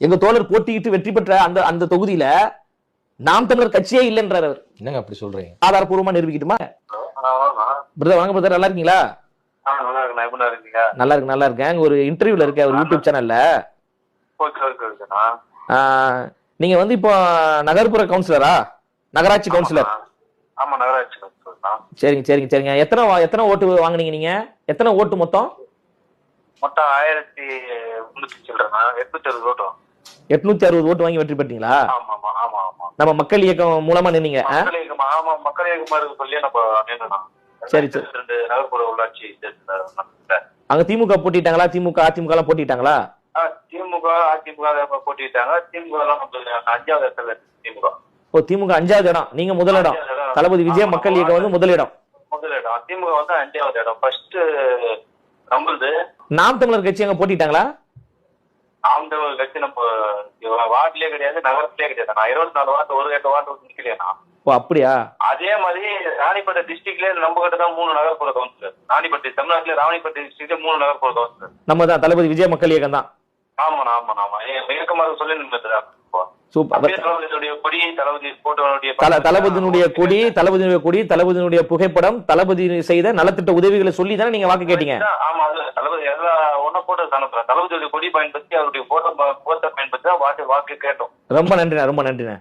எங்க தோழர் போட்டியிட்டு வெற்றி பெற்ற அந்த அந்த தொகுதியில நாம் தமிழர் கட்சியே இல்லைன்றார் அவர். என்னங்க அப்படி சொல்றீங்க? ஆதாரப்பூர்வமா நிரூபிக்கட்டுமா? பிரதர் வாங்க பிரதர், நல்லா இருக்கீங்களா? நல்லா இருக்கு நல்லா இருக்கேன். ஒரு இன்டர்வியூல இருக்க ஒரு யூடியூப் சேனல்ல நீங்க வந்து இப்போ நகர்ப்புற கவுன்சிலரா, நகராட்சி கவுன்சிலர்? ஆமா, நகராட்சி கவுன்சிலர் தான். சரிங்க சரிங்க சரிங்க. எத்தனை ஓட்டு வாங்குனீங்க நீங்க? எத்தனை ஓட்டு மொத்தம்? மொத்தம் 1300 சில்லறனா, 860 ஓட்டு. 860 ஓட்டு வாங்கி வெற்றி பெற்றீங்களா? ஆமா ஆமா ஆமா ஆமா. நம்ம மக்கள் இயக்கம் மூலமா நின்னீங்க? மக்கள் இயக்கம், ஆமா, மக்கள் இயக்கமா இருக்கு சொல்லி நம்ம நின்னோம். சரி சரி. 2 நகர்ப்புற உள்ளாட்சி அங்க திமுக போட்டிட்டாங்களா? திமுக அதிமுக எல்லாம் போட்டிட்டாங்களா? திமுக அதிமுக போட்டிட்டாங்க. திமுக எல்லாம் 5வது இடத்துல இருக்கு. திமுக திமுக 5வது இடம், நீங்க முதலிடம். தளபதி விஜய் மக்கள் இயக்கம் வந்து முதலிடம். திமுக வந்து 5வது இடம். ஃபர்ஸ்ட் நம்மளுது. நாம் தமிழர் கட்சி அங்க போட்டிட்டாங்களா? நாம் தமிழர் கட்சி நம்ம வார்டுலயே கிடையாது, நகரத்திலே கிடையாது. நான் 24 வார்டு, ஒரு 8 வார்டு நிக்கலையா? அப்படியா? அதே மாதிரி ராணிப்பேட்டை டிஸ்ட்ரிக்ட்ல நம்ம கிட்ட தான் 3 நகர்ப்புற கவுன்சிலர். ராணிப்பேட்டை தமிழ்நாட்டுல ராணிப்பேட்டை டிஸ்ட்ரிக்ட்ல 3 நகர்ப்புற கவுன்சிலர் நம்ம தான். தளபதி விஜய் மக்கள் இயக்கம் தான். ஆமா ஆமா ஆமா. இயக்கமாக சொல்லி நின்றுதான். தளபதியினுடைய கொடி, தளபதியினுடைய கொடி, தளபதியினுடைய புகைப்படம், தளபதி செய்த நலத்திட்ட உதவிகளை சொல்லி தானே நீங்க வாக்கு கேட்டீங்க? ஆமா, தளபதி எல்லா ஒன்னும் போட்டோ அனுப்புறேன். தளபதியுடைய கொடி பயன்படுத்தி அவருடைய போட்டோ பயன்படுத்தி தான் வாக்கு கேட்டோம். ரொம்ப நன்றிண்ணா, ரொம்ப நன்றிண்ணா.